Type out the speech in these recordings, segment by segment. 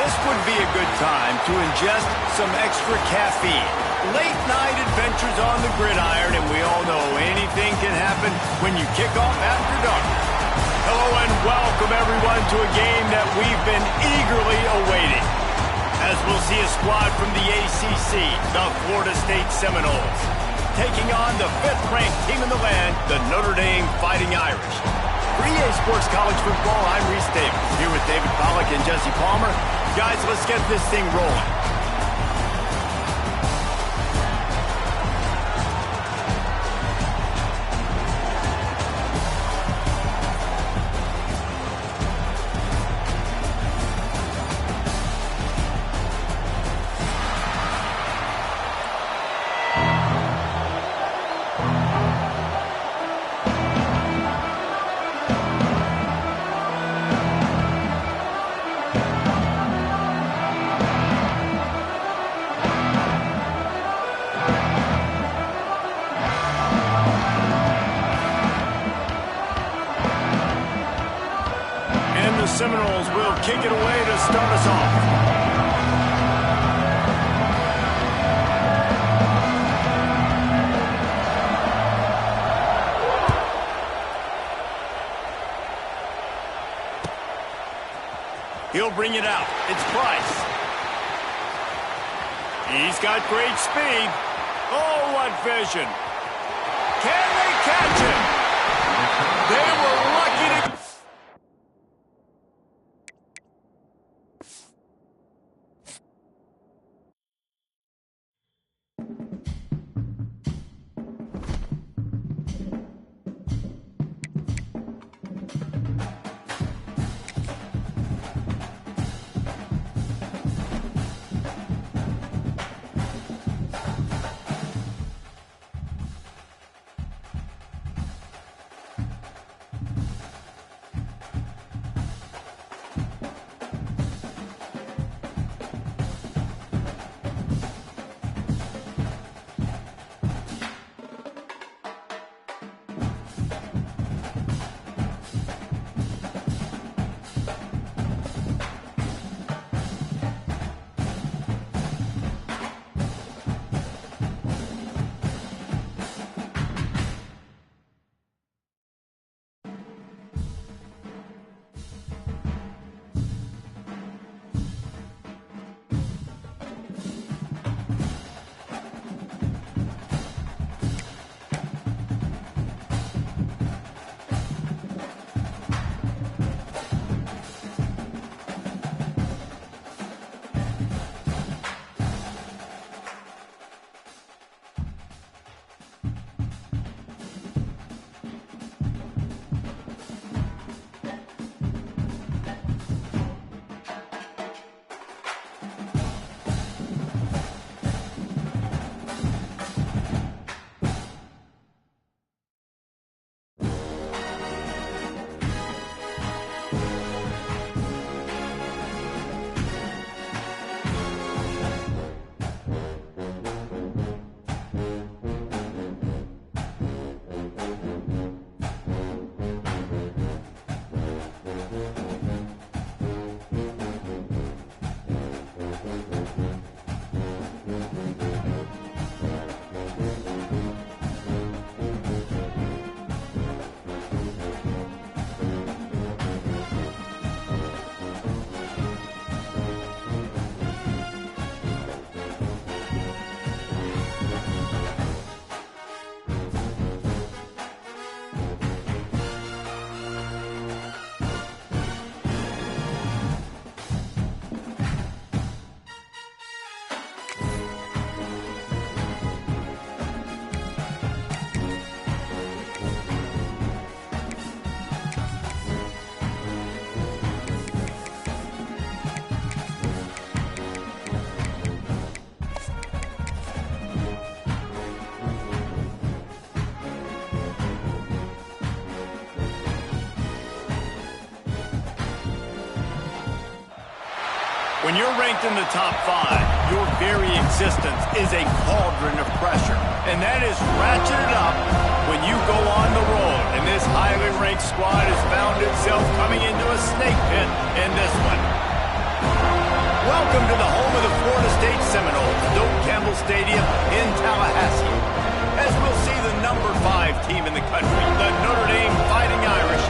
This would be a good time to ingest some extra caffeine. Late night adventures on the gridiron, and we all know anything can happen when you kick off after dark. Hello and welcome everyone to a game that we've been eagerly awaiting, as we'll see a squad from the ACC, the Florida State Seminoles, taking on the 5th-ranked team in the land, the Notre Dame Fighting Irish. For EA Sports College Football, I'm Reese Davis, here with David Pollack and Jesse Palmer. Guys, let's get this thing rolling. Seminoles will kick it away to start us off. He'll bring it out. It's Price. He's got great speed. Oh, what vision. Can they catch him? They were lucky to... When you're ranked in the top 5, your very existence is a cauldron of pressure. And that is ratcheted up when you go on the road. And this highly ranked squad has found itself coming into a snake pit in this one. Welcome to the home of the Florida State Seminoles, Doak Campbell Stadium in Tallahassee. As we'll see the number 5 team in the country, the Notre Dame Fighting Irish,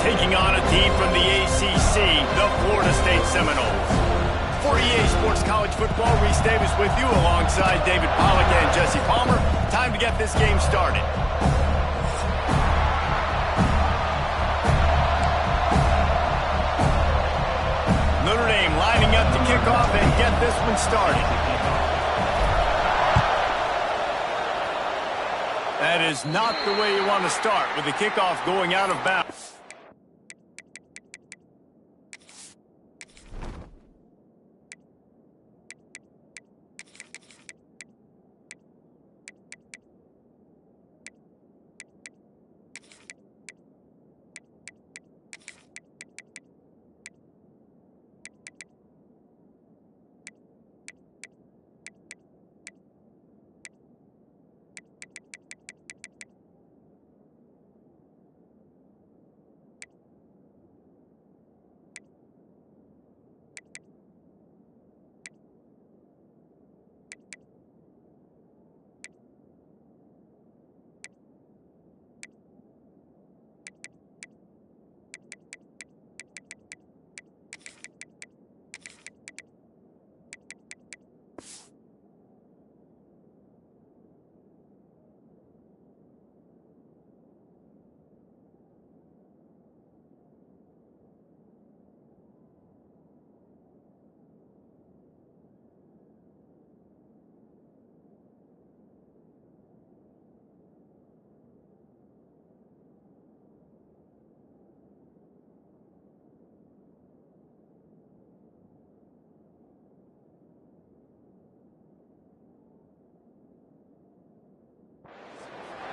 taking on a team from the ACC, the Florida State Seminoles. For EA Sports College Football, Reese Davis with you alongside David Pollack and Jesse Palmer. Time to get this game started. Notre Dame lining up to kick off and get this one started. That is not the way you want to start with the kickoff going out of bounds.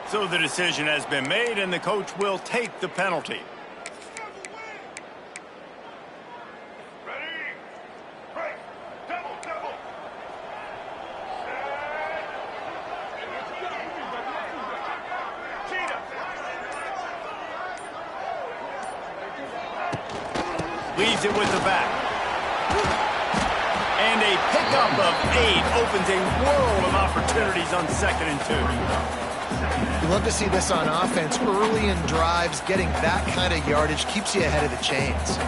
So the decision has been made, and the coach will take the penalty. Ready? Break. Double, double. Leaves it with the back. And a pickup of 8 opens a world of opportunities on 2nd and 2. You love to see this on offense. Early in drives, getting that kind of yardage keeps you ahead of the chains.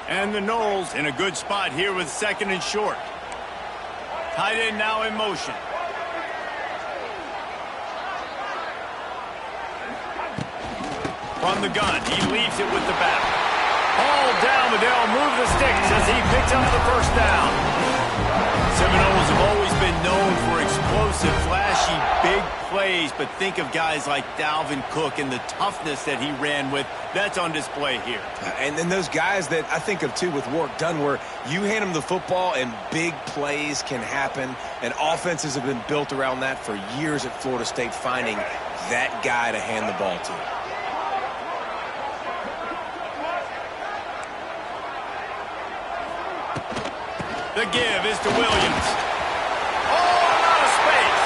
And the Noles in a good spot here with 2nd and short. Tight end now in motion. From the gun, he leaves it with the back. All down, but they'll move the sticks as he picks up the first down. Seminoles have always been known for explosive, flashy, big plays, but think of guys like Dalvin Cook and the toughness that he ran with. That's on display here. And then those guys that I think of, too, with work done, where you hand them the football and big plays can happen, and offenses have been built around that for years at Florida State, finding that guy to hand the ball to. The give is to Williams. Oh, out of space.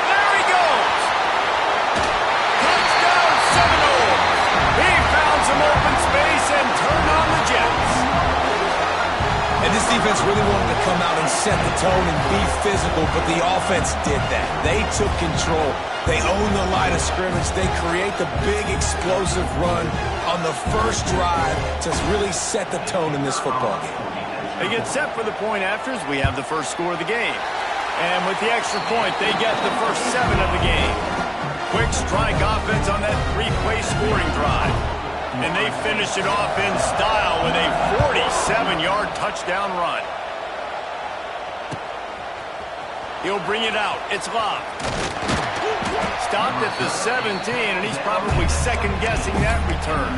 There he goes. Touchdown, Seminoles. He found some open space and turned on the Jets. And this defense really wanted to come out and set the tone and be physical, but the offense did that. They took control. They owned the line of scrimmage. They create the big explosive run on the first drive to really set the tone in this football game. They get set for the point afters. We have the first score of the game. And with the extra point, they get the first 7 of the game. Quick strike offense on that 3-play scoring drive. And they finish it off in style with a 47-yard touchdown run. He'll bring it out. It's Love. Stopped at the 17, and he's probably second-guessing that return.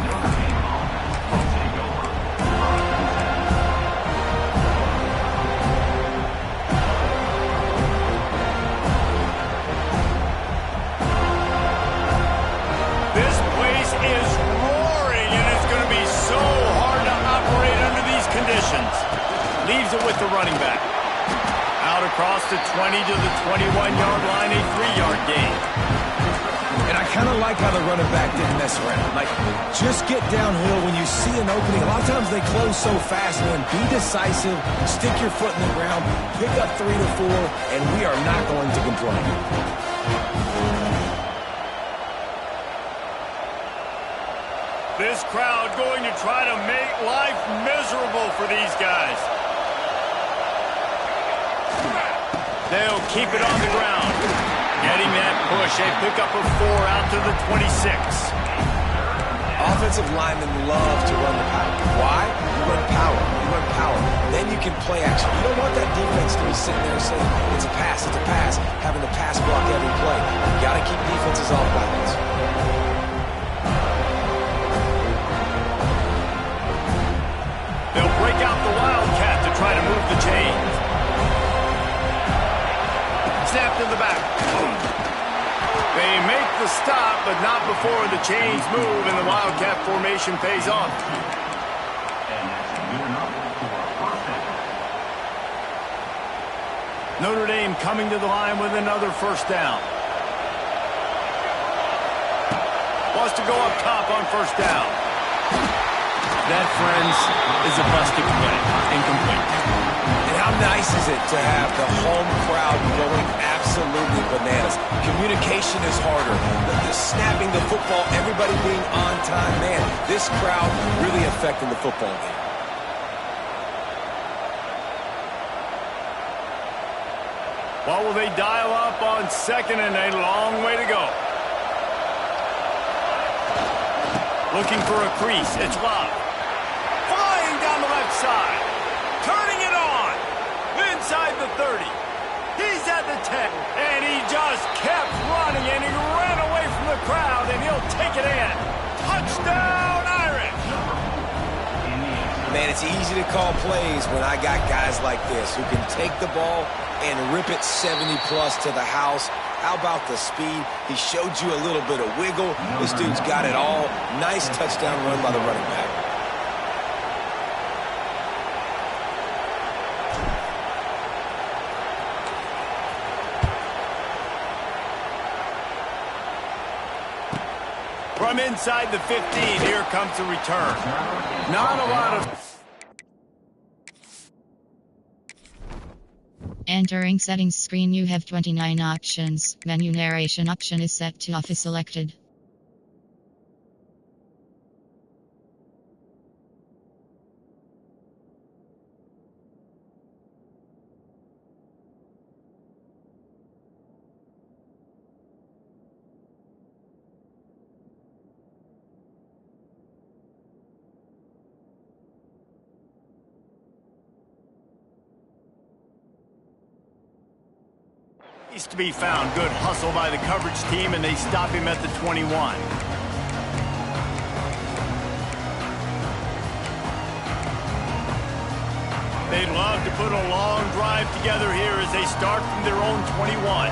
Leaves it with the running back. Out across the 20 to the 21-yard line, a 3-yard gain. And I kind of like how the running back didn't mess around. Like, just get downhill when you see an opening. A lot of times they close so fast, man. Be decisive, stick your foot in the ground, pick up 3 to 4, and we are not going to complain. This crowd going to try to make life miserable for these guys. They'll keep it on the ground. Getting that push, a pickup of 4 out to the 26. Offensive linemen love to run the power. Why? You run power. You run power. Then you can play action. You don't want that defense to be sitting there saying, it's a pass, having to pass block every play. You got to keep defenses off balance. They'll break out the Wildcat to try to move the chains. Snap to the back. They make the stop, but not before the chains move and the Wildcat formation pays off. Notre Dame coming to the line with another first down. Wants to go up top on first down. That, friends, is a busted play. Incomplete. And how nice is it to have the home crowd going absolutely bananas? Communication is harder. The snapping the football, everybody being on time. Man, this crowd really affecting the football game. What will they dial up on second and a long way to go? Looking for a crease. It's Love. Flying down the left side. Turning it on. Inside the 30. He's at the 10. And he just kept running, and he ran away from the crowd, and he'll take it in. Touchdown, Irish! Man, it's easy to call plays when I got guys like this who can take the ball and rip it 70-plus to the house. How about the speed? He showed you a little bit of wiggle. This dude's got it all. Nice touchdown run by the running back. From inside the 15, here comes the return. Not a lot of... Entering settings screen, you have 29 options. Menu narration option is set to off is selected. To be found. Good hustle by the coverage team, and they stop him at the 21. They'd love to put a long drive together here as they start from their own 21.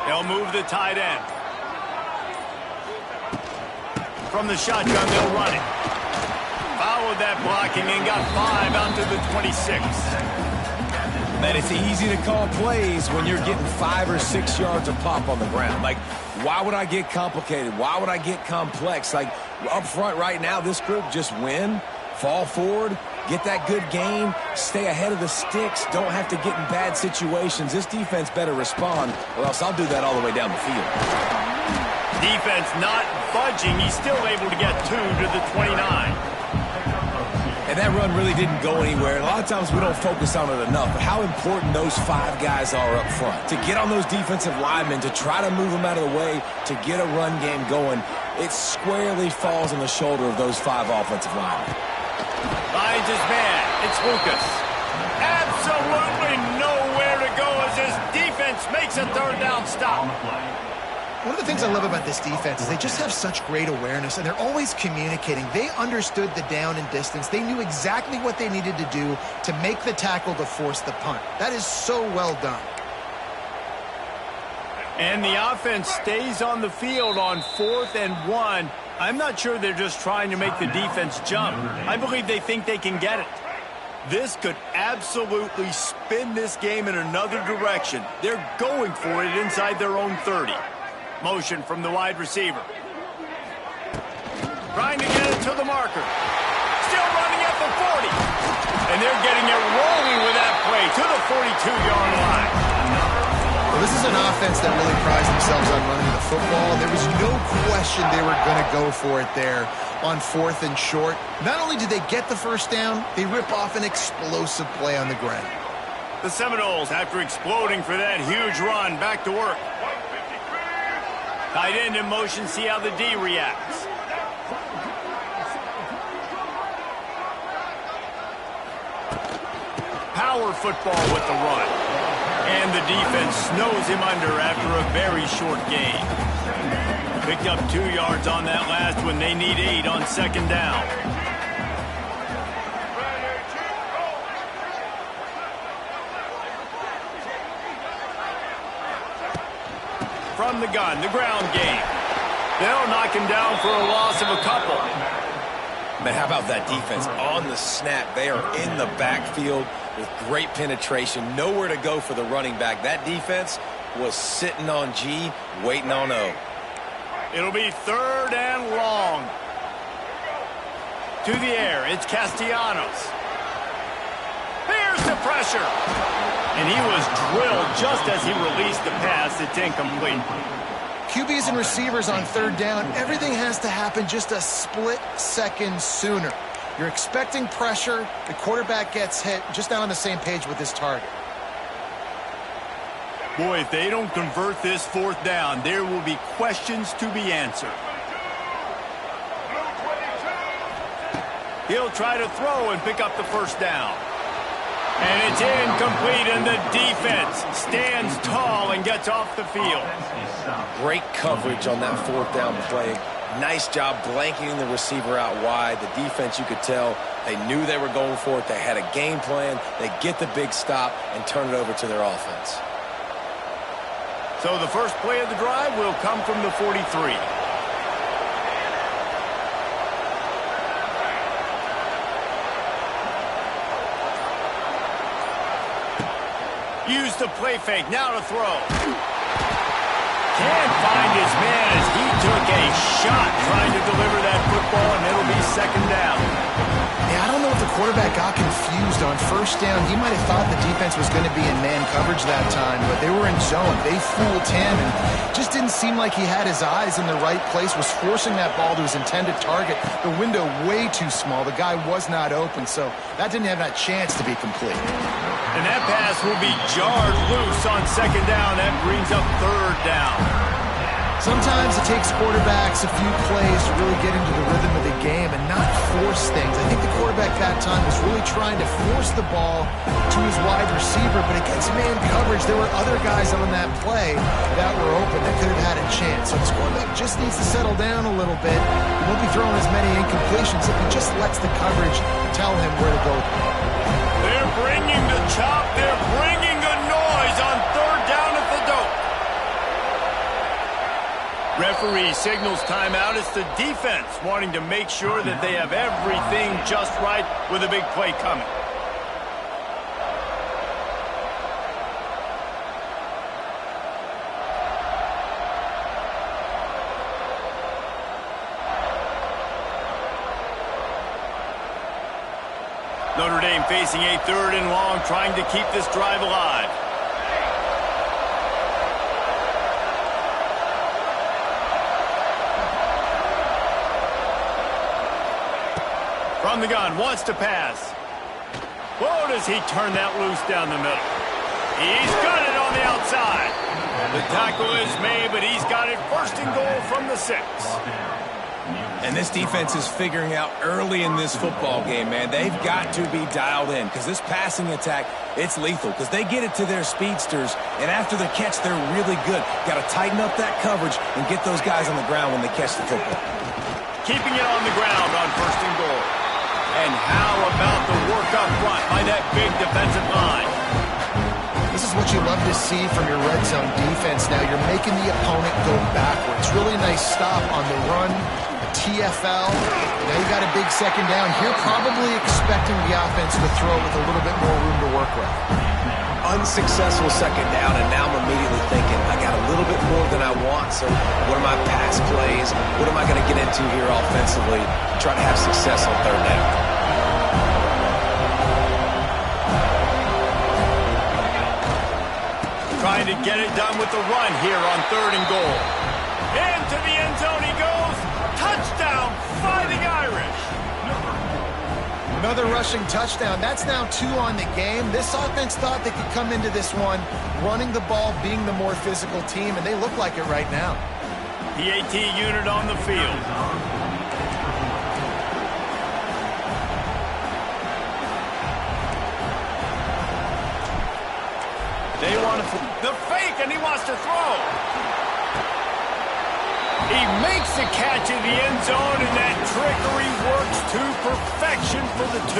They'll move the tight end. From the shotgun, they'll run it. Followed that blocking and got 5 out to the 26. Man, it's easy to call plays when you're getting 5 or 6 yards of pop on the ground. Like, why would I get complicated? Why would I get complex? Like, up front right now, this group just win, fall forward, get that good game, stay ahead of the sticks, don't have to get in bad situations. This defense better respond, or else I'll do that all the way down the field. Defense not budging. He's still able to get 2 to the 29. And that run really didn't go anywhere. And a lot of times we don't focus on it enough, but how important those 5 guys are up front. To get on those defensive linemen, to try to move them out of the way, to get a run game going, it squarely falls on the shoulder of those 5 offensive linemen. Finds his man. It's Lucas. Absolutely nowhere to go as his defense makes a third down stop. One of the things I love about this defense is they just have such great awareness, and they're always communicating. They understood the down and distance. They knew exactly what they needed to do to make the tackle to force the punt. That is so well done. And the offense stays on the field on 4th and 1. I'm not sure they're just trying to make the defense jump. I believe they think they can get it. This could absolutely spin this game in another direction. They're going for it inside their own 30. Motion from the wide receiver. Trying to get it to the marker. Still running at the 40. And they're getting it rolling with that play to the 42-yard line. Well, this is an offense that really prides themselves on running the football. There was no question they were going to go for it there on 4th and short. Not only did they get the first down, they rip off an explosive play on the ground. The Seminoles, after exploding for that huge run, back to work. Tight end in motion, see how the D reacts. Power football with the run. And the defense snows him under after a very short gain. Picked up 2 yards on that last one. They need 8 on 2nd down. From the gun, the ground game. They'll knock him down for a loss of a couple. Man, how about that defense on the snap? They are in the backfield with great penetration. Nowhere to go for the running back. That defense was sitting on G, waiting on O. It'll be 3rd and long. To the air, it's Castellanos. Here's the pressure. And he was drilled just as he released the pass. It's incomplete. QBs and receivers on 3rd down, everything has to happen just a split second sooner. You're expecting pressure, the quarterback gets hit, just not on the same page with his target. Boy, if they don't convert this 4th down, there will be questions to be answered. He'll try to throw and pick up the first down. And it's incomplete, and the defense stands tall and gets off the field. Great coverage on that 4th down play. Nice job blanketing the receiver out wide. The defense, you could tell, they knew they were going for it. They had a game plan. They get the big stop and turn it over to their offense. So the first play of the drive will come from the 43. Use the play fake, now to throw. Can't find his man as he took a shot trying to deliver that football, and it'll be 2nd down. Yeah, I don't know if the quarterback got confused on 1st down. He might have thought the defense was going to be in man coverage that time, but they were in zone. They fooled him and just didn't seem like he had his eyes in the right place, was forcing that ball to his intended target. The window way too small. The guy was not open, so that didn't have that chance to be complete. And that pass will be jarred loose on 2nd down. That brings up 3rd down. Sometimes it takes quarterbacks a few plays to really get into the rhythm of the game and not force things. I think the quarterback that time was really trying to force the ball to his wide receiver, but against man coverage, there were other guys on that play that were open that could have had a chance. So this quarterback just needs to settle down a little bit. He won't be throwing as many incompletions if he just lets the coverage tell him where to go. They're bringing the chop. They're bringing the noise on 3rd down at the dope. Referee signals timeout. It's the defense wanting to make sure that they have everything just right with a big play coming. Notre Dame facing a 3rd and long, trying to keep this drive alive. From the gun, wants to pass. Whoa, does he turn that loose down the middle? He's got it on the outside. The tackle is made, but he's got it 1st and goal from the 6. And this defense is figuring out early in this football game, man. They've got to be dialed in because this passing attack, it's lethal because they get it to their speedsters, and after the catch, they're really good. Got to tighten up that coverage and get those guys on the ground when they catch the football. Keeping it on the ground on 1st and goal. And how about the work up front by that big defensive line? This is what you love to see from your red zone defense now. You're making the opponent go backwards. Really nice stop on the run. A TFL. Now you got a big second down here, probably expecting the offense to throw with a little bit more room to work with. Unsuccessful second down, and now I'm immediately thinking, I got a little bit more than I want, so what are my pass plays? What am I going to get into here offensively to try to have success on third down? Trying to get it done with the run here on 3rd and goal. Into the end zone he goes. Touchdown, Fighting Irish. Another rushing touchdown. That's now 2 on the game. This offense thought they could come into this one running the ball, being the more physical team, and they look like it right now. PAT unit on the field. They want to the fake, and he wants to throw. He makes the catch in the end zone, and that trickery works to perfection for the 2.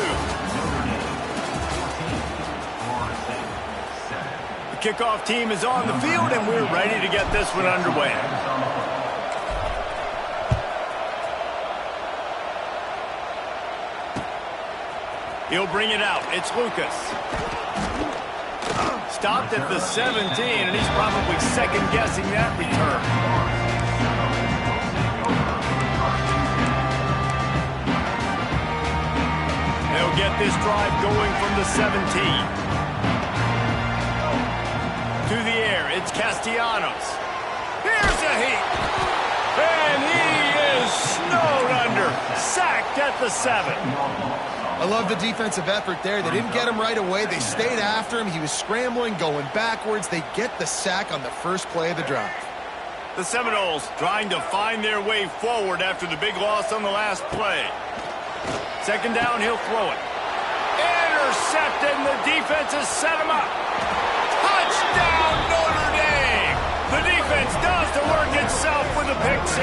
The kickoff team is on the field, and we're ready to get this one underway. He'll bring it out. It's Lucas. Stopped at the 17, and he's probably second-guessing that return. They'll get this drive going from the 17. To the air, it's Castellanos. Here's a heat. And he is snowed under. Sacked at the 7. I love the defensive effort there. They didn't get him right away. They stayed after him. He was scrambling, going backwards. They get the sack on the first play of the drive. The Seminoles trying to find their way forward after the big loss on the last play. Second down, he'll throw it. Intercepted, and the defense has set him up. Touchdown, Notre Dame! The defense does the work itself with a pick 6.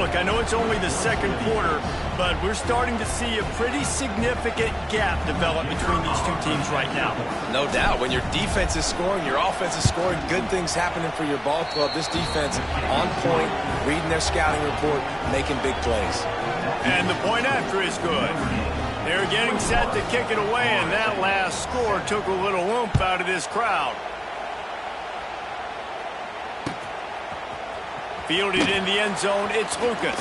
Look, I know it's only the second quarter, but we're starting to see a pretty significant gap develop between these two teams right now. No doubt. When your defense is scoring, your offense is scoring, good things happening for your ball club. This defense on point, reading their scouting report, making big plays. And the point after is good. They're getting set to kick it away, and that last score took a little oomph out of this crowd. Fielded in the end zone, it's Lucas.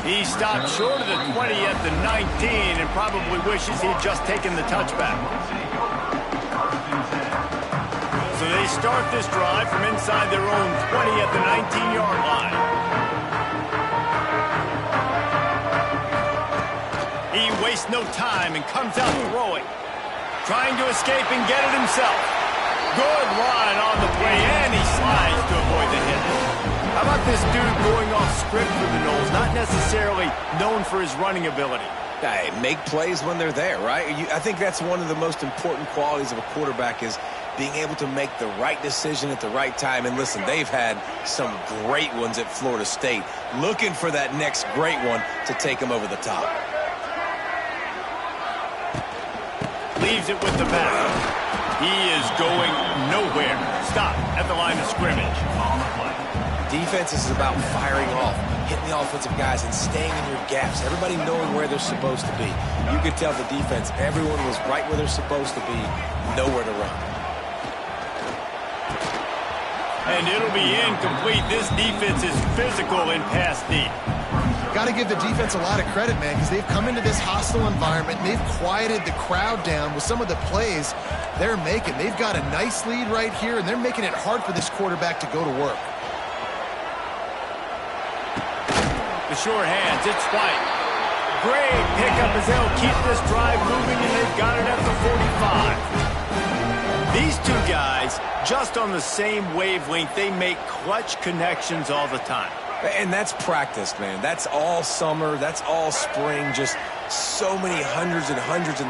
He stopped short of the 20 at the 19 and probably wishes he'd just taken the touchback. So they start this drive from inside their own 20 at the 19-yard line. He wastes no time and comes out throwing. Trying to escape and get it himself. Good line on the play, and he slides to avoid the hit. How about this dude going off script for the Noles, not necessarily known for his running ability? Hey, make plays when they're there, right? I think that's one of the most important qualities of a quarterback is being able to make the right decision at the right time. And listen, they've had some great ones at Florida State. Looking for that next great one to take them over the top. Leaves it with the back. He is going nowhere. Stop at the line of scrimmage. Defense is about firing off, hitting the offensive guys, and staying in your gaps. Everybody knowing where they're supposed to be. You could tell the defense, everyone was right where they're supposed to be, nowhere to run. And it'll be incomplete. This defense is physical in pass deep. Got to give the defense a lot of credit, man, because they've come into this hostile environment and they've quieted the crowd down with some of the plays they're making. They've got a nice lead right here, and they're making it hard for this quarterback to go to work. The sure hands, it's White. Great pickup as they'll keep this drive moving, and they've got it at the 45. These two guys, just on the same wavelength, they make clutch connections all the time. And that's practice, man. That's all summer. That's all spring. Just so many hundreds and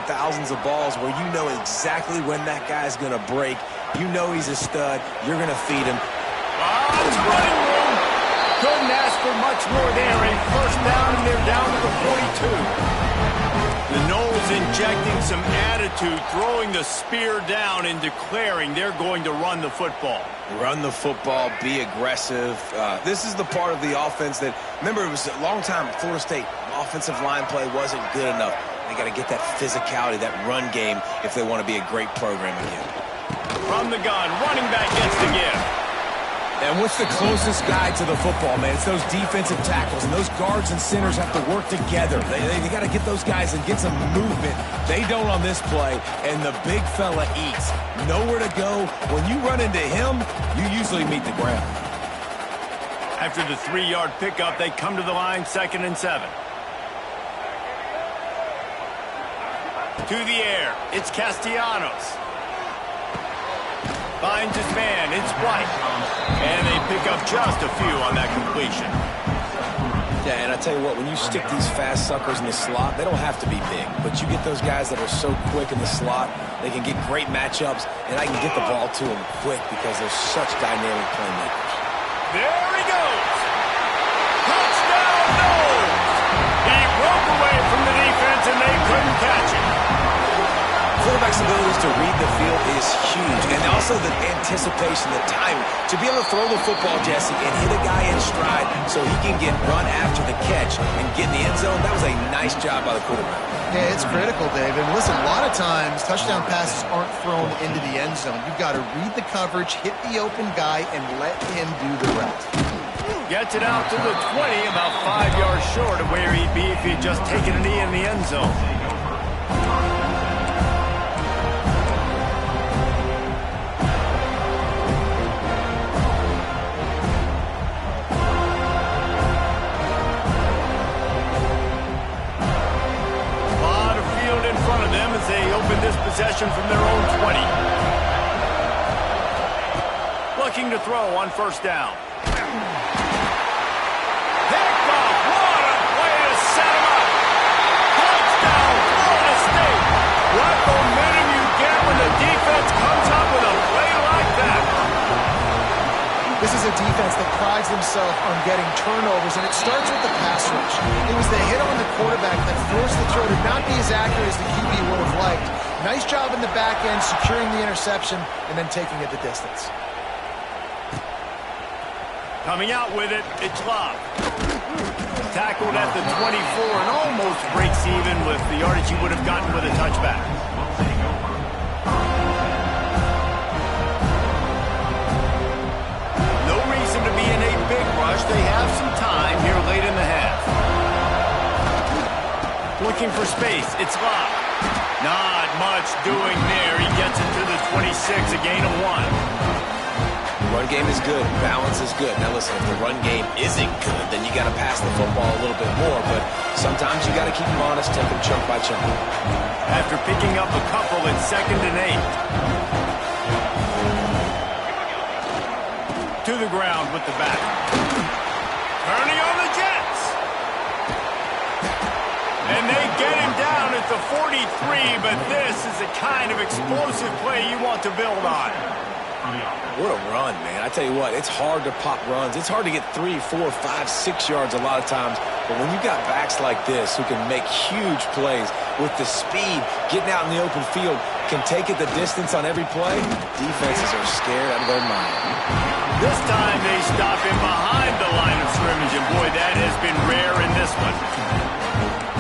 thousands of balls where you know exactly when that guy's going to break. You know he's a stud. You're going to feed him. It's running room. Couldn't ask for much more there. A first down, and they're down to the 42. The Noles injecting some attitude, throwing the spear down and declaring they're going to run the football. Run the football, be aggressive. This is the part of the offense that, remember, it was a long time at Florida State. Offensive line play wasn't good enough. They got to get that physicality, that run game, if they want to be a great program again. From the gun, running back gets the gift. And what's the closest guy to the football, man? It's those defensive tackles, and those guards and centers have to work together. They got to get those guys and get some movement. They don't on this play, and the big fella eats. Nowhere to go. When you run into him, you usually meet the ground. After the 3-yard pickup, they come to the line, 2nd and 7. To the air, it's Castellanos. Finds his man, it's White. And they pick up just a few on that completion. Yeah, and I tell you what, when you stick these fast suckers in the slot, they don't have to be big. But you get those guys that are so quick in the slot, they can get great matchups, and I can get the ball to them quick because they're such dynamic playmakers. There he goes. Touchdown, Noles. He broke away from the defense, and they couldn't catch him. Quarterback's abilities to read the field is huge, and also the anticipation, the timing. To be able to throw the football, Jesse, and hit a guy in stride so he can get run after the catch and get in the end zone, that was a nice job by the quarterback. Yeah, it's critical, Dave. And listen, a lot of times touchdown passes aren't thrown into the end zone. You've got to read the coverage, hit the open guy, and let him do the rest. Gets it out to the 20, about 5 yards short of where he'd be if he'd just taken a knee in the end zone. They open this possession from their own 20. Looking to throw on 1st down. Picked off. What a play to set him up. Touchdown, Florida State. What momentum you get when the defense comes up with a play like that. This is a defense that prides themselves on getting turnovers, and it starts with the pass rush. It was the hit on the quarterback that forced the throw to not be as accurate as the QB would have liked. Nice job in the back end, securing the interception, and then taking it the distance. Coming out with it, it's Love. Tackled at the 24 and almost breaks even with the yardage he would have gotten with a touchback. To be in a big rush. They have some time here late in the half. Looking for space. It's Love. Not much doing there. He gets it to the 26, a gain of 1. The run game is good. Balance is good. Now listen, if the run game isn't good, then you got to pass the football a little bit more. But sometimes you got to keep them honest, take them chunk by chunk. After picking up a couple, it's 2nd and 8. To the ground with the back. Turning on the Jets. And they get him down at the 43, but this is the kind of explosive play you want to build on. What a run, man. I tell you what, it's hard to pop runs. It's hard to get 3, 4, 5, 6 yards a lot of times. But when you got backs like this who can make huge plays with the speed, getting out in the open field, can take it the distance on every play, defenses are scared out of their mind. This time they stop him behind the line of scrimmage, and boy, that has been rare in this one.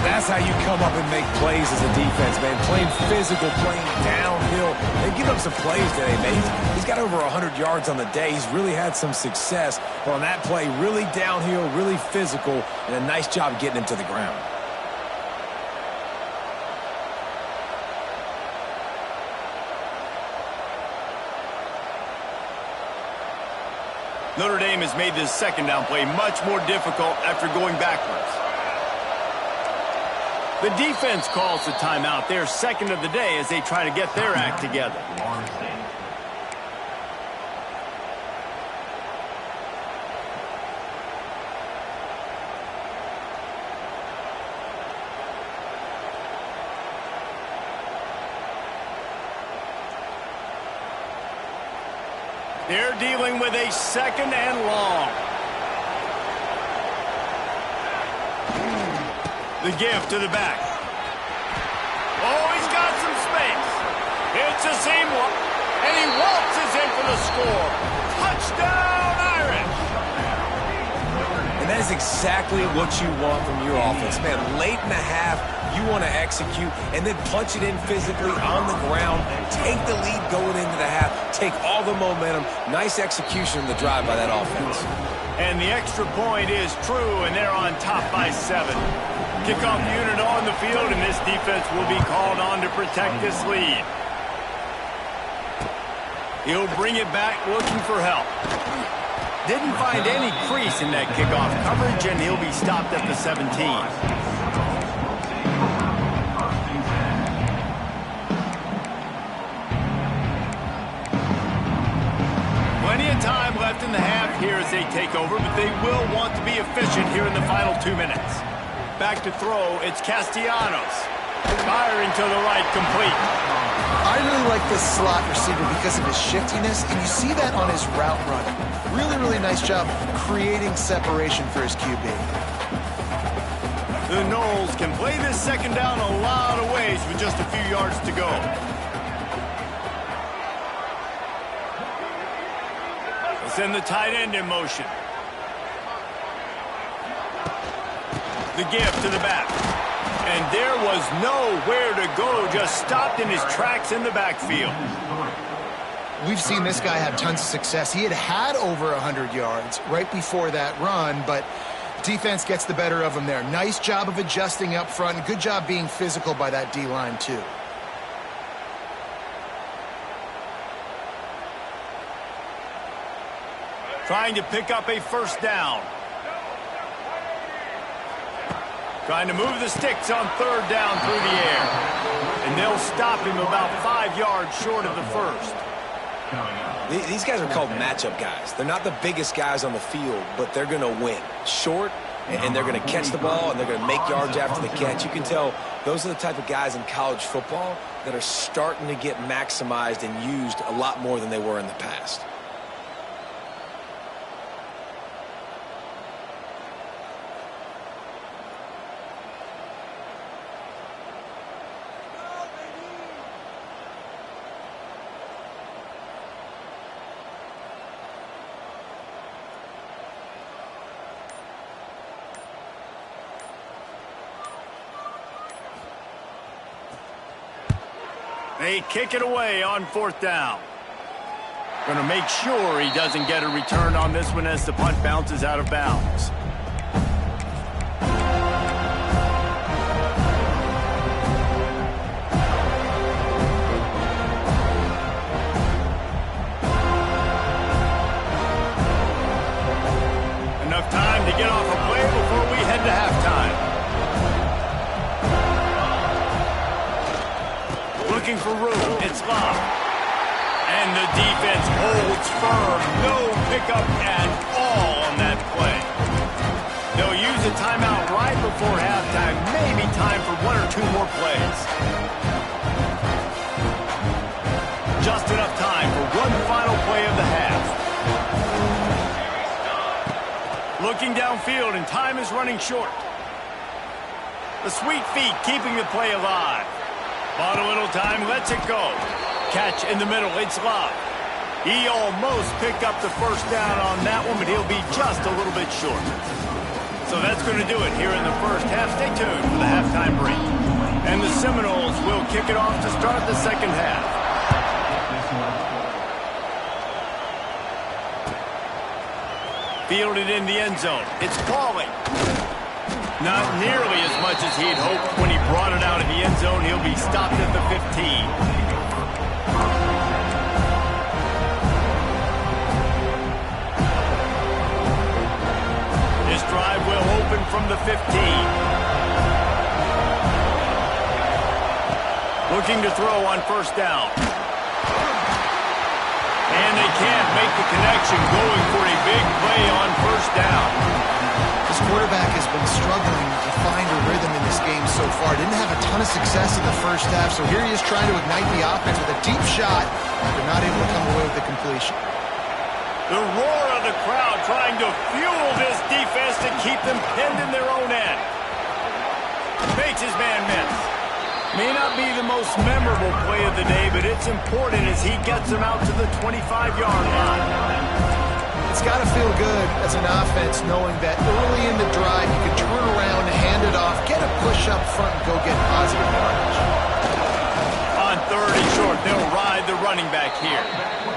That's how you come up and make plays as a defense, man. Playing physical, playing downhill. They give up some plays today, man. He's got over 100 yards on the day. He's really had some success. But on that play, really downhill, really physical, and a nice job getting him to the ground. Notre Dame has made this 2nd down play much more difficult after going backwards. The defense calls the timeout. They're 2nd of the day as they try to get their act together. They're dealing with a 2nd and long. The give to the back. It's a seam one, and he waltzes in for the score. Touchdown, Irish! And that is exactly what you want from your offense. Man, late in the half, you want to execute and then punch it in physically on the ground, take the lead going into the half, take all the momentum. Nice execution in the drive by that offense. And the extra point is true, and they're on top by 7. Kickoff unit on the field, and this defense will be called on to protect this lead. He'll bring it back looking for help. Didn't find any crease in that kickoff coverage, and he'll be stopped at the 17. Plenty of time left in the half here as they take over, but they will want to be efficient here in the final 2 minutes. Back to throw, it's Castellanos. Firing to the right, complete. I really like this slot receiver because of his shiftiness, and you see that on his route run. Really, really nice job creating separation for his QB. The Knowles can play this second down a lot of ways with just a few yards to go. Send the tight end in motion. The give to the back. And there was nowhere to go, just stopped in his tracks in the backfield. We've seen this guy have tons of success. He had over 100 yards right before that run, but defense gets the better of him there. Nice job of adjusting up front. Good job being physical by that D-line, too. Trying to pick up a first down. Trying to move the sticks on third down through the air. And they'll stop him about 5 yards short of the first. These guys are called matchup guys. They're not the biggest guys on the field, but they're going to win. Short, and they're going to catch the ball, and they're going to make yards after the catch. You can tell those are the type of guys in college football that are starting to get maximized and used a lot more than they were in the past. They kick it away on fourth down. Going to make sure he doesn't get a return on this one as the punt bounces out of bounds. Enough time to get off a play before we head to halftime. Looking for room, it's Love. And the defense holds firm. No pickup at all on that play. They'll use a timeout right before halftime. Maybe time for 1 or 2 more plays. Just enough time for one final play of the half. Looking downfield, and time is running short. The sweet feet keeping the play alive. Bought a little time, lets it go. Catch in the middle, it's Love. He almost picked up the first down on that one, but he'll be just a little bit short. So that's going to do it here in the first half. Stay tuned for the halftime break. And the Seminoles will kick it off to start the second half. Fielded in the end zone. It's Pauly. Not nearly as much as he'd hoped when he brought it out of the end zone. He'll be stopped at the 15. This drive will open from the 15. Looking to throw on first down. And they can't make the connection, going for a big play on first down. This quarterback has been struggling to find a rhythm in this game so far. Didn't have a ton of success in the first half, so here he is trying to ignite the offense with a deep shot, but not able to come away with the completion. The roar of the crowd trying to fuel this defense to keep them pinned in their own end. Makes his man miss. May not be the most memorable play of the day, but it's important as he gets them out to the 25-yard line. It's got to feel good as an offense knowing that early in the drive you can turn around, hand it off, get a push up front, and go get positive yardage. On 3rd and short, they'll ride the running back here.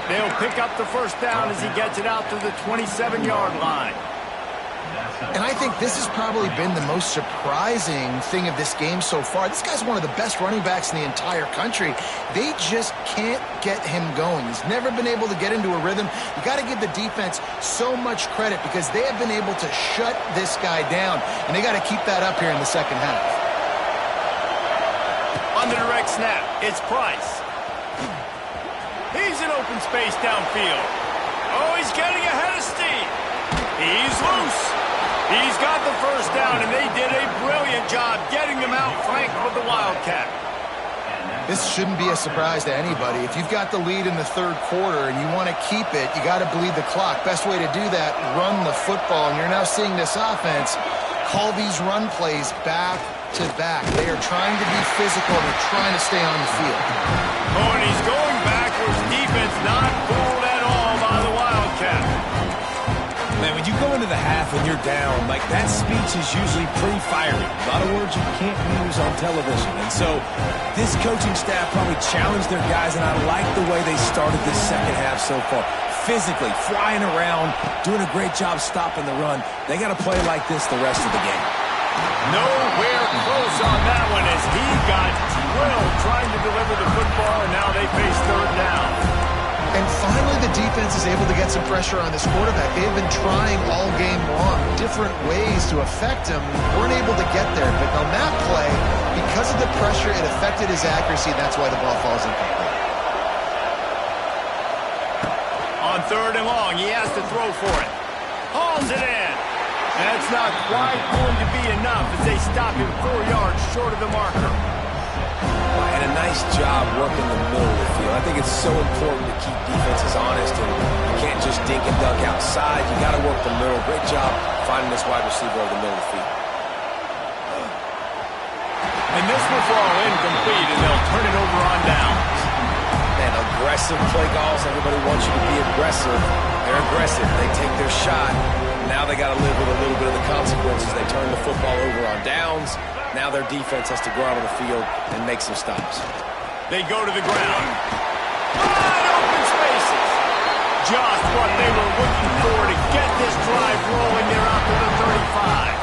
They'll pick up the first down as he gets it out to the 27-yard line. And I think this has probably been the most surprising thing of this game so far. This guy's one of the best running backs in the entire country. They just can't get him going. He's never been able to get into a rhythm. You got to give the defense so much credit because they have been able to shut this guy down, and they got to keep that up here in the second half. On the direct snap, it's Price. He's in open space downfield. Oh, he's getting ahead of steam. He's loose. He's got the first down, and they did a brilliant job getting him out flanked with the Wildcat. This shouldn't be a surprise to anybody. If you've got the lead in the 3rd quarter and you want to keep it, you got to bleed the clock. Best way to do that, run the football. And you're now seeing this offense call these run plays back to back. They are trying to be physical. They're trying to stay on the field. Oh, and he's going backwards. Defense not fooled at all by the Wildcat. Man, when you go into the half and you're down, like that speech is usually pretty fiery. A lot of words you can't use on television. And so this coaching staff probably challenged their guys, and I like the way they started this second half so far. Physically, flying around, doing a great job stopping the run. They got to play like this the rest of the game. Nowhere close on that one as he got drilled trying to deliver the football, and now they face 3rd down. And finally, the defense is able to get some pressure on this quarterback. They've been trying all game long, different ways to affect him. Weren't able to get there. But on that play, because of the pressure, it affected his accuracy, and that's why the ball falls incomplete. On 3rd and long, he has to throw for it. Hauls it in. That's not quite going to be enough as they stop him 4 yards short of the marker. And a nice job working the middle of the field. I think it's so important to keep defenses honest, and you can't just dink and dunk outside. You got to work the middle. Great job finding this wide receiver over the middle of the field. And this will fall incomplete, and they'll turn it over on downs. Man, aggressive play calls. Everybody wants you to be aggressive. They're aggressive. They take their shot. Now they got to live with a little bit of the consequences. They turn the football over on downs. Now their defense has to go out on the field and make some stops. They go to the ground. Wide open spaces. Just what they were looking for to get this drive rolling. They're out to the 35.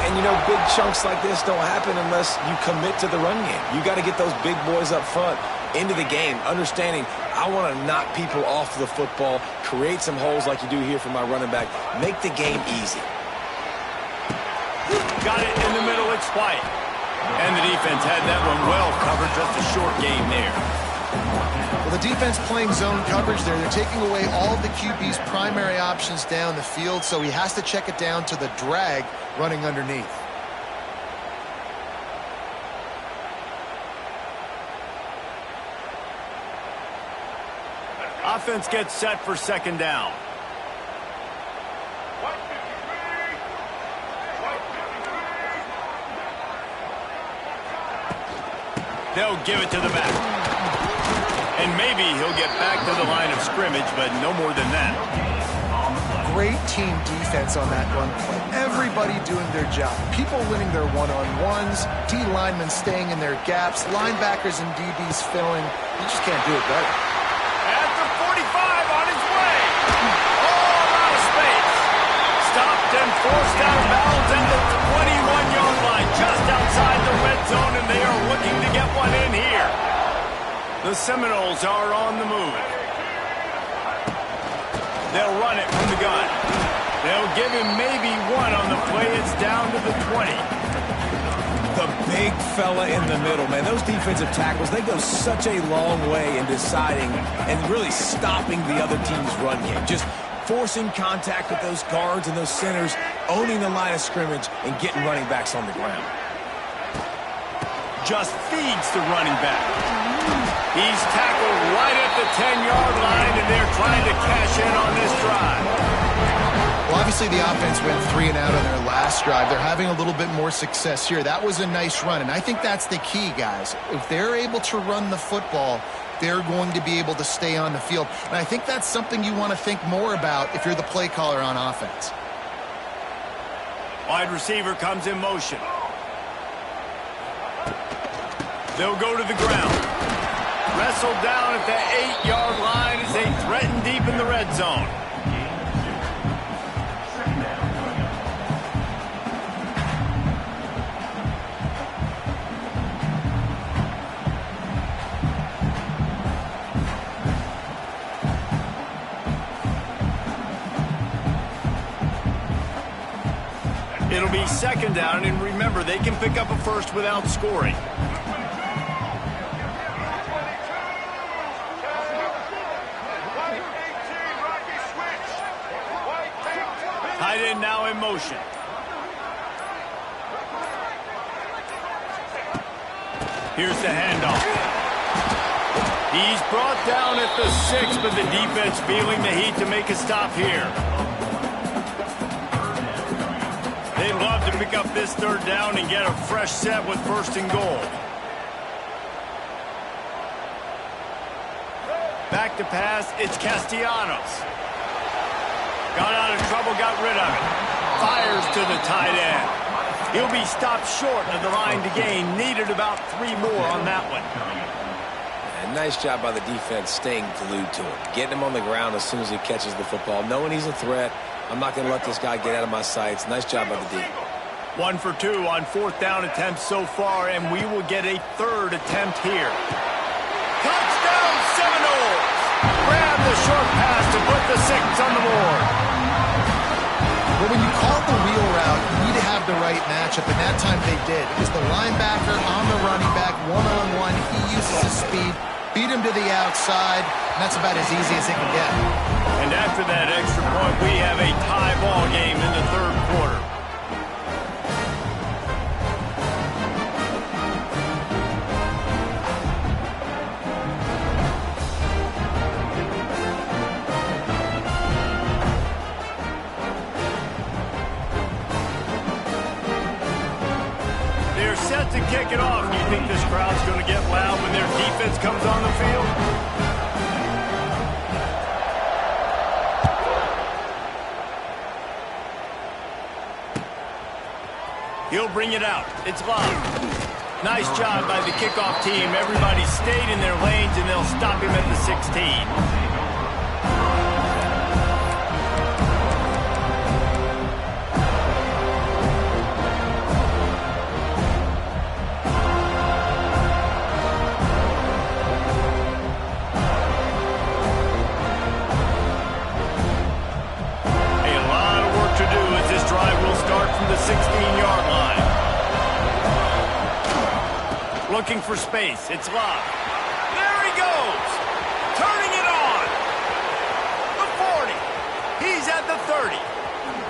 And, you know, big chunks like this don't happen unless you commit to the run game. You got to get those big boys up front into the game, understanding I want to knock people off the football, create some holes like you do here for my running back, make the game easy. Got it in the middle, it's White. And the defense had that one well covered, just a short game there. Well, the defense playing zone coverage there. They're taking away all of the QB's primary options down the field, so he has to check it down to the drag running underneath. Offense gets set for 2nd down. They'll give it to the back. And maybe he'll get back to the line of scrimmage, but no more than that. Great team defense on that run play. Everybody doing their job. People winning their one-on-ones, D linemen staying in their gaps, linebackers and DBs filling. You just can't do it better. At the 45 on his way. All out of space. Stopped and forced out of bounds at the 21-yard line, just outside the red zone, and they are looking to get one in here. The Seminoles are on the move. They'll run it from the gun. They'll give him maybe one on the play. It's down to the 20. The big fella in the middle, man. Those defensive tackles, they go such a long way in deciding and really stopping the other team's run game. Just forcing contact with those guards and those centers, owning the line of scrimmage, and getting running backs on the ground. Just feeds the running back. He's tackled right at the 10-yard line, and they're trying to cash in on this drive. Well, Obviously, the offense went 3 and out on their last drive. They're having a little bit more success here. That was a nice run, and I think that's the key, guys. If they're able to run the football, they're going to be able to stay on the field. And I think that's something you want to think more about if you're the play caller on offense. Wide receiver comes in motion. They'll go to the ground. Wrestled down at the 8-yard line as they threaten deep in the red zone. It'll be second down, and remember, they can pick up a first without scoring. Tight end now in motion. Here's the handoff. He's brought down at the 6, but the defense feeling the heat to make a stop here. They'd love to pick up this third down and get a fresh set with first and goal. Back to pass, it's Castellanos. Got out of trouble, got rid of it. Fires to the tight end. He'll be stopped short of the line to gain. Needed about 3 more on that one. And nice job by the defense staying glued to him. Getting him on the ground as soon as he catches the football. Knowing he's a threat. I'm not going to let this guy get out of my sights. Nice job by the D. 1 for 2 on 4th down attempts so far, and we will get a 3rd attempt here. Touchdown Seminoles! Grab the short pass to put the 6 on the board. Well, when you call the wheel route, you need to have the right matchup, and that time they did. It was the linebacker on the running back, one-on-one. He uses his speed, beat him to the outside, and that's about as easy as it can get. And after that extra point, we have a tie ball game in the 3rd quarter. They're set to kick it off. Do you think this crowd's going to get loud when their defense comes on the field? He'll bring it out. It's locked. Nice job by the kickoff team. Everybody stayed in their lanes, and they'll stop him at the 16. From the 16-yard line. Looking for space. It's locked. There he goes. Turning it on. The 40. He's at the 30.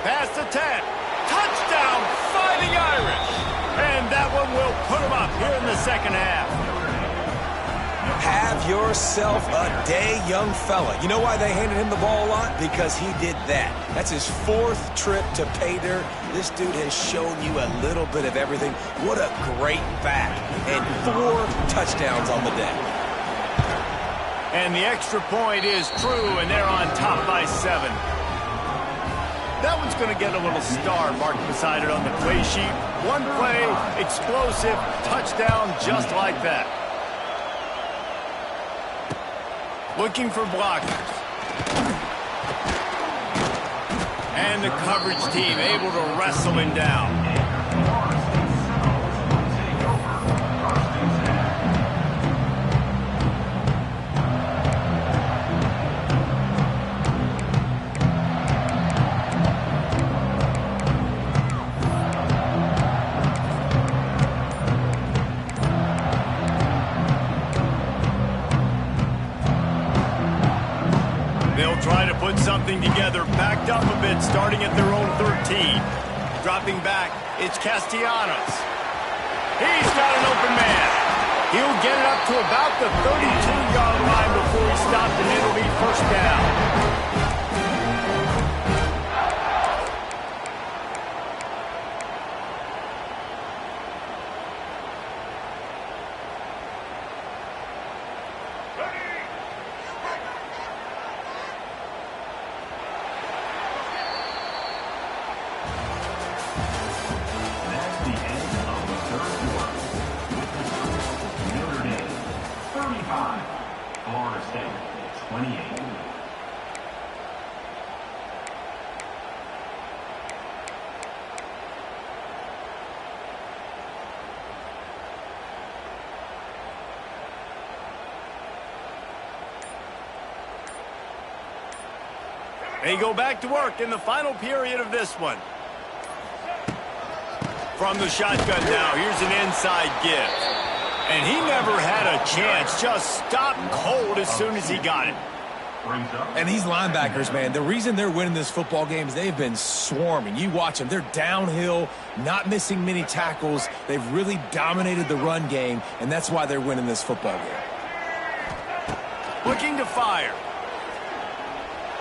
Past the 10. Touchdown, Fighting Irish. And that one will put him up here in the second half. Have yourself a day, young fella. You know why they handed him the ball a lot? Because he did that. That's his 4th trip to pay dirt. This dude has shown you a little bit of everything. What a great back. And 4 touchdowns on the day. And the extra point is true, and they're on top by 7. That one's going to get a little star marked beside it on the play sheet. One play, explosive, touchdown just like that. Looking for blockers. And the coverage team able to wrestle him down. Try to put something together, backed up a bit, starting at their own 13. Dropping back, it's Castellanos. He's got an open man. He'll get it up to about the 32-yard line before he stopped, and it'll be first down. 35. Florida State, 28. They go back to work in the final period of this one. From the shotgun now, here's an inside give. And he never had a chance, just stopped cold as soon as he got it. And these linebackers, man, the reason they're winning this football game is they've been swarming. You watch them. They're downhill, not missing many tackles. They've really dominated the run game, and that's why they're winning this football game. Looking to fire.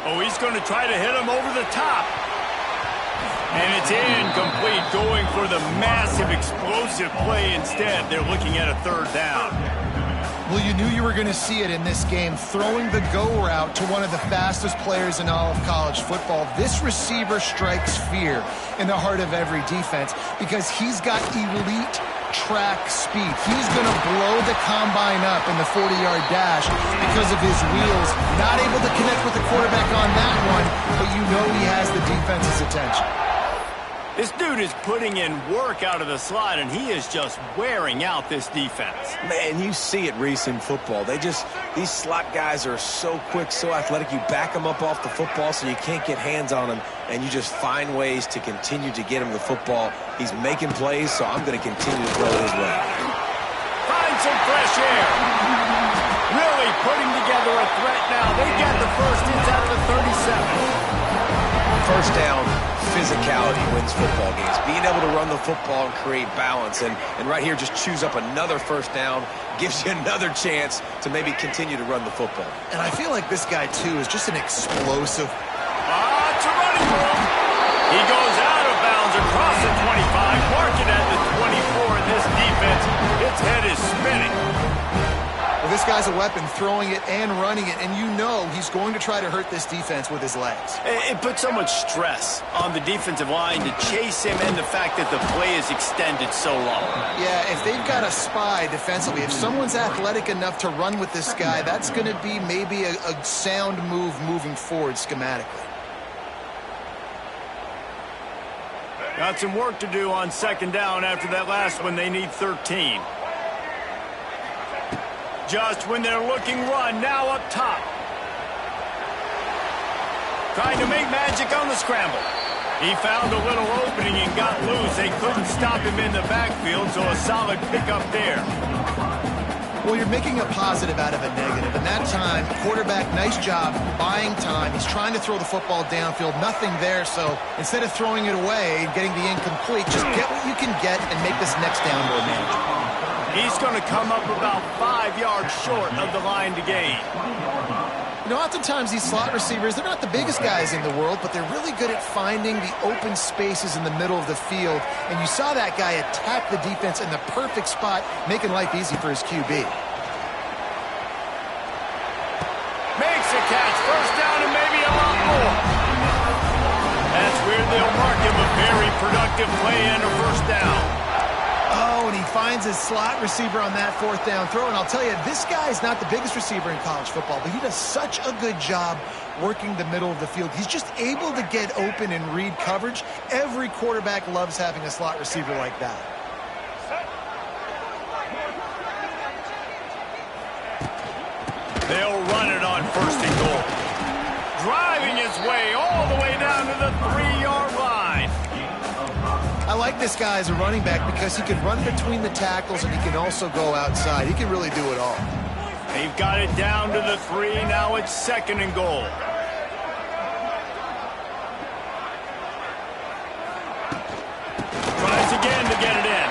Oh, he's going to try to hit him over the top. And it's incomplete, going for the massive explosive play instead. They're looking at a third down. Well, you knew you were going to see it in this game, throwing the go route to one of the fastest players in all of college football. This receiver strikes fear in the heart of every defense because he's got elite track speed. He's going to blow the combine up in the 40-yard dash because of his wheels. Not able to connect with the quarterback on that one, but you know he has the defense's attention. This dude is putting in work out of the slot, and he is just wearing out this defense. Man, you see it, Reese, in football. These slot guys are so quick, so athletic. You back them up off the football so you can't get hands on them, and you just find ways to continue to get him the football. He's making plays, so I'm going to continue to throw it his way. Find some fresh air. Really putting together a threat now. They get the first inside of the 37. First down, physicality wins football games. Being able to run the football and create balance. And right here, just choose up another first down, gives you another chance to maybe continue to run the football. And I feel like this guy, too, is just an explosive. It's a running room. He goes out of bounds across the 25, marking at the 24, and this defense, its head is spinning. Well, this guy's a weapon, throwing it and running it, and you know he's going to try to hurt this defense with his legs. It puts so much stress on the defensive line to chase him, and the fact that the play is extended so long. Yeah, if they've got a spy defensively, if someone's athletic enough to run with this guy, that's going to be maybe a sound move moving forward schematically. Got some work to do on second down after that last one. They need 13. Just when they're looking run, now up top. Trying to make magic on the scramble. He found a little opening and got loose. They couldn't stop him in the backfield, so a solid pickup there. Well, you're making a positive out of a negative. And that time, quarterback, nice job buying time. He's trying to throw the football downfield. Nothing there, so instead of throwing it away and getting the incomplete, just get what you can get and make this next down more manageable. He's going to come up about 5 yards short of the line to gain. You know, oftentimes these slot receivers, they're not the biggest guys in the world, but they're really good at finding the open spaces in the middle of the field. And you saw that guy attack the defense in the perfect spot, making life easy for his QB. Makes a catch. First down and maybe a lot more. That's where they'll mark him a very productive play and a first down. Oh, and he finds his slot receiver on that fourth down throw. And I'll tell you, this guy's not the biggest receiver in college football, but he does such a good job working the middle of the field. He's just able to get open and read coverage. Every quarterback loves having a slot receiver like that. They'll run it on first and goal. Driving his way all the way down to the 3-yard line. I like this guy as a running back because he can run between the tackles and he can also go outside. He can really do it all. They've got it down to the 3. Now it's second and goal. Tries again to get it in.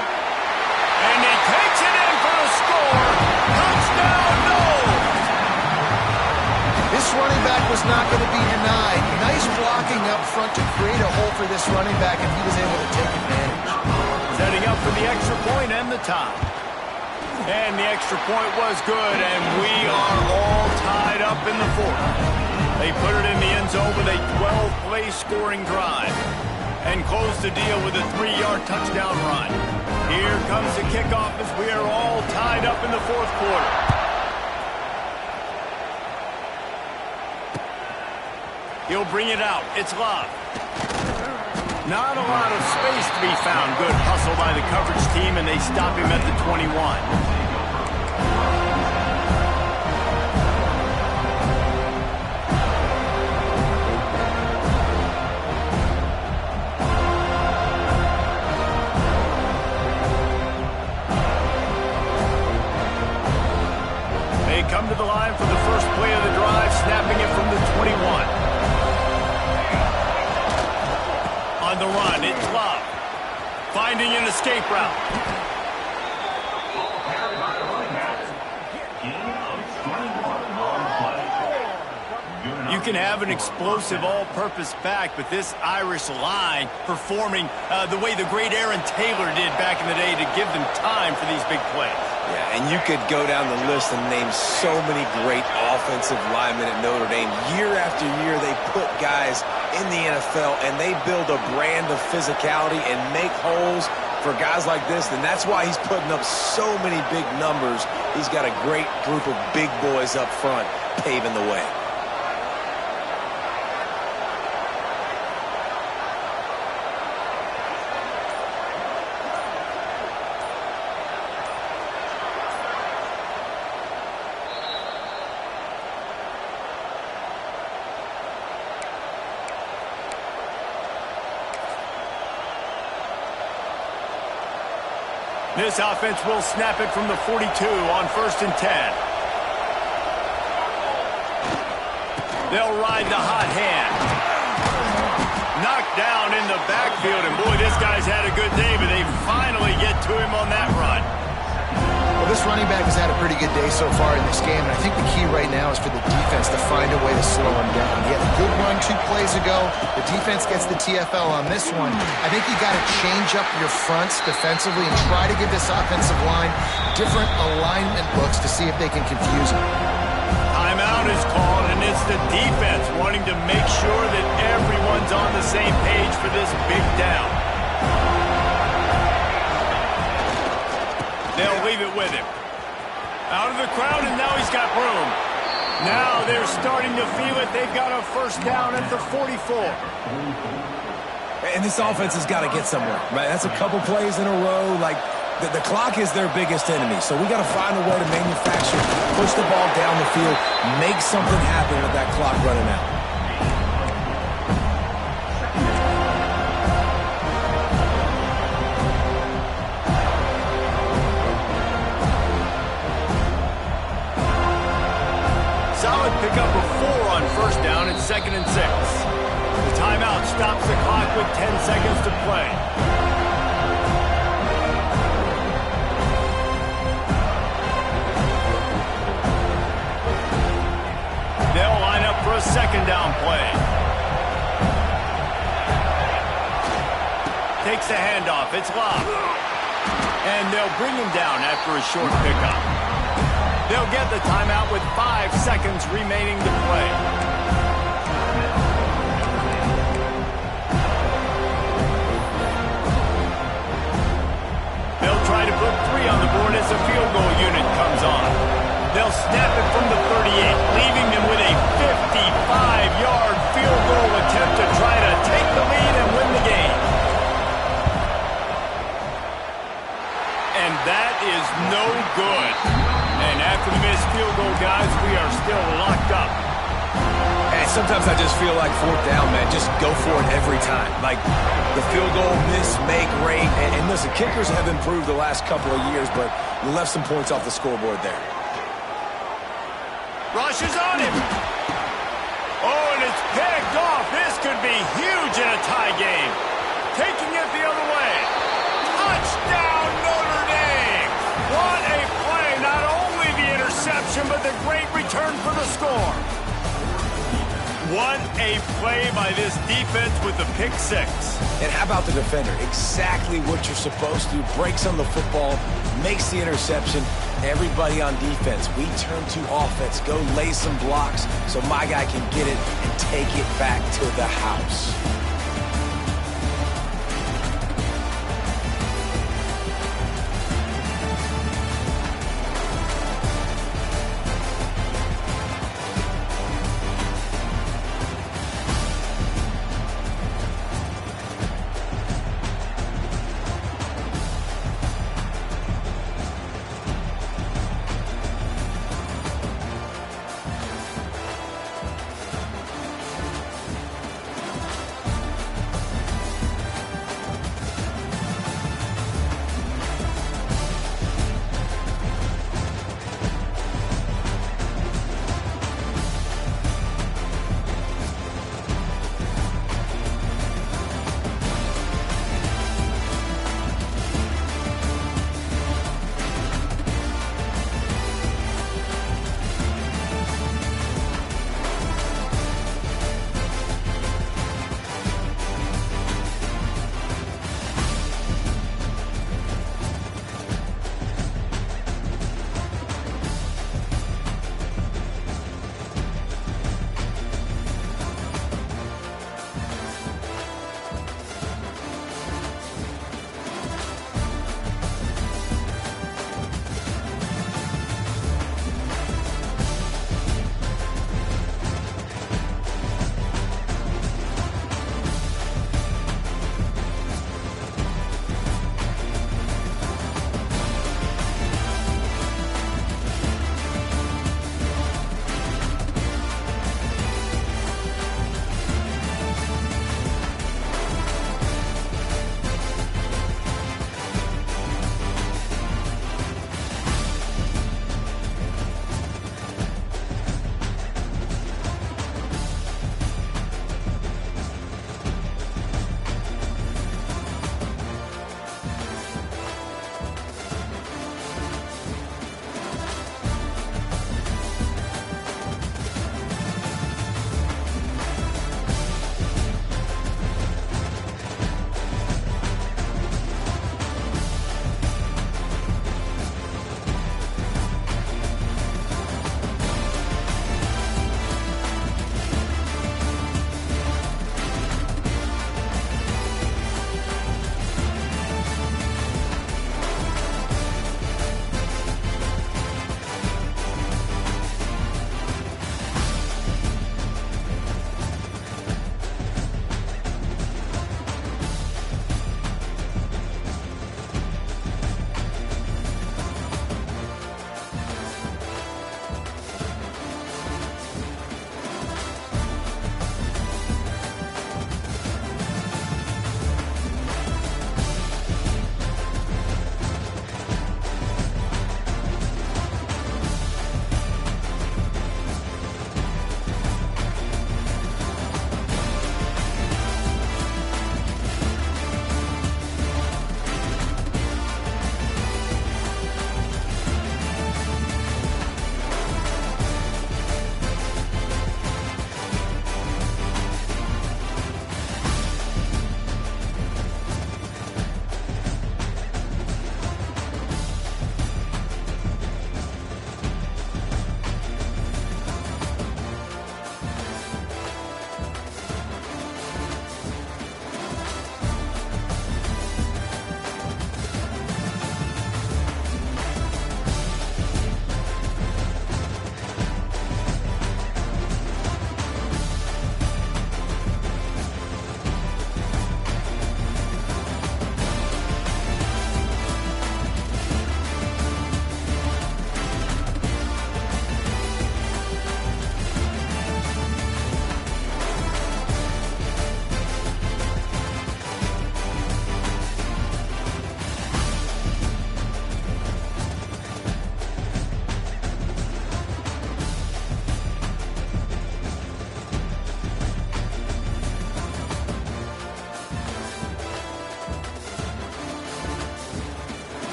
And he takes it in for the score. Touchdown, no! This running back was not going to be denied. Nice blocking up front to create a hole for this running back, and he was able to take advantage. Setting up for the extra point and the tie. And the extra point was good, and we are all tied up in the fourth. They put it in the end zone with a 12-play scoring drive and close the deal with a 3-yard touchdown run. Here comes the kickoff as we are all tied up in the fourth quarter. He'll bring it out. It's Love. Not a lot of space to be found. Good hustle by the coverage team, and they stop him at the 21. Come to the line for the first play of the drive, snapping it from the 21. On the run, it's Love. Finding an escape route. You can have an explosive all-purpose back, but this Irish line performing the way the great Aaron Taylor did back in the day to give them time for these big plays. Yeah, and you could go down the list and name so many great offensive linemen at Notre Dame. Year after year, they put guys in the NFL, and they build a brand of physicality and make holes for guys like this, and that's why he's putting up so many big numbers. He's got a great group of big boys up front paving the way. This offense will snap it from the 42 on 1st and 10. They'll ride the hot hand. Knocked down in the backfield, and boy, this guy's had a good day, but they finally get to him on that run. Well, this running back has had a pretty good day so far in this game, and I think the key right now is for the defense to find a way to slow him down. He had a good run 2 plays ago. The defense gets the TFL on this one. I think you got to change up your fronts defensively and try to give this offensive line different alignment looks to see if they can confuse him. Timeout is called, and it's the defense wanting to make sure that everyone's on the same page for this big down. They'll leave it with him. Out of the crowd, and now he's got room. Now they're starting to feel it. They've got a first down at the 44. And this offense has got to get somewhere, right? That's a couple plays in a row. Like, the clock is their biggest enemy. So we got to find a way to manufacture, push the ball down the field, make something happen with that clock running out. Solid pickup of 4 on 1st down and 2nd and 6. The timeout stops the clock with 10 seconds to play. They'll line up for a 2nd down play. Takes the handoff. It's Love. And they'll bring him down after a short pickup. They'll get the timeout with 5 seconds remaining to play. They'll try to put 3 on the board as the field goal unit comes on. They'll snap it from the 38, leaving them with a 55-yard field goal attempt to try to take the lead and win the game. And that is no good. And after the missed field goal, guys, we are still locked up. And sometimes I just feel like 4th down, man. Just go for it every time. Like the field goal miss, make rate. And listen, kickers have improved the last couple of years, but we left some points off the scoreboard there. Rush is on him. Oh, and it's picked off. This could be huge in a tie game. Taking it the other way. Touchdown, Notre Dame. What a play. Not only the interception, but the great return for the score. What a play by this defense with the pick 6. And how about the defender? Exactly what you're supposed to. Breaks on the football, makes the interception. Everybody on defense, we turn to offense. Go lay some blocks so my guy can get it and take it back to the house.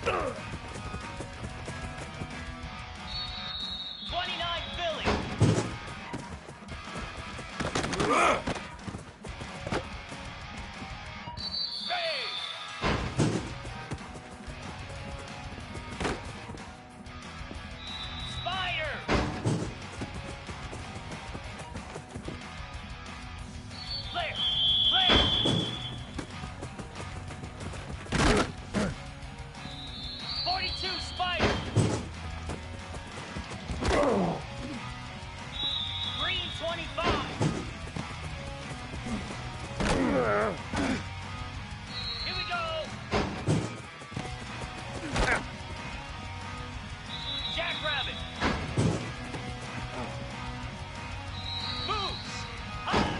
Philly. Spider. Flare. Flare. 42 Spider. Green 25. Here we go. Jackrabbit. Moves. High.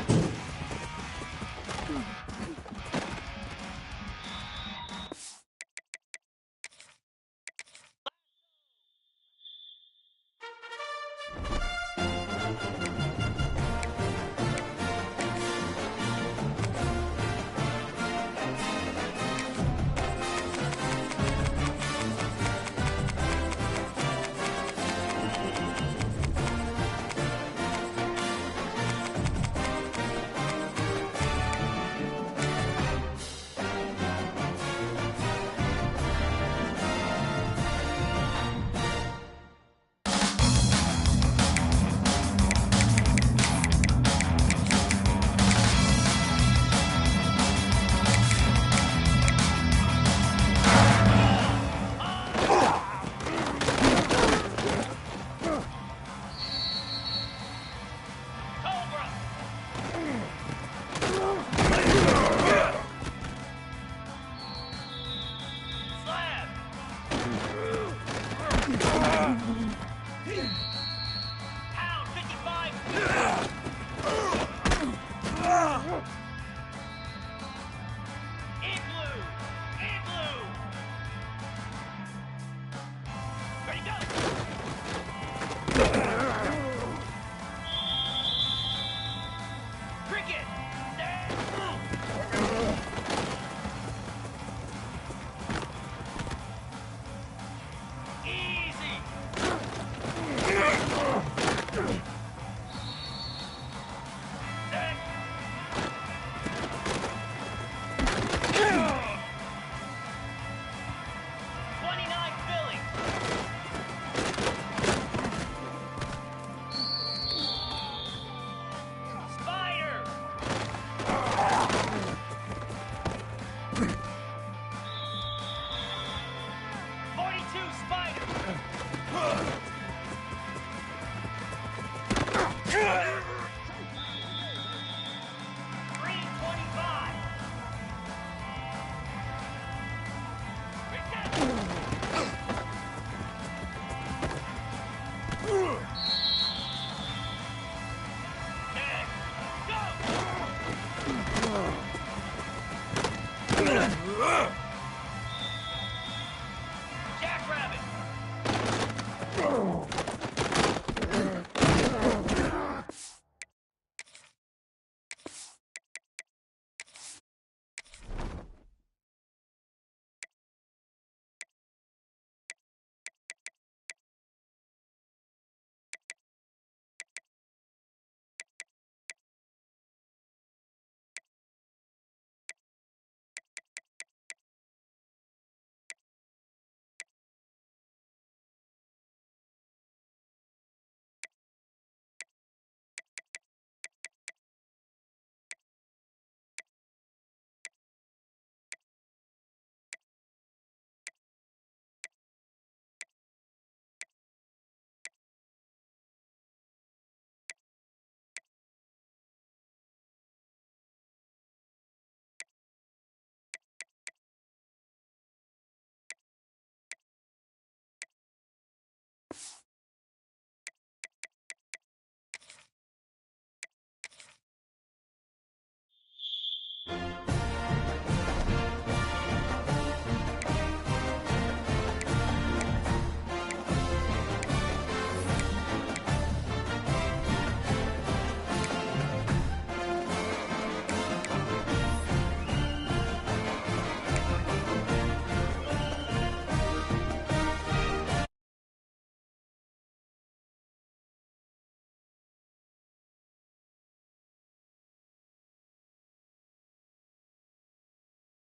Cobra. Slab. Pound 55. Igloo. Igloo. Ready, go. Cricket. Easy. Set. 29 Philly. Spider. 42 Spider. Green 25. Next, go! Jackrabbit.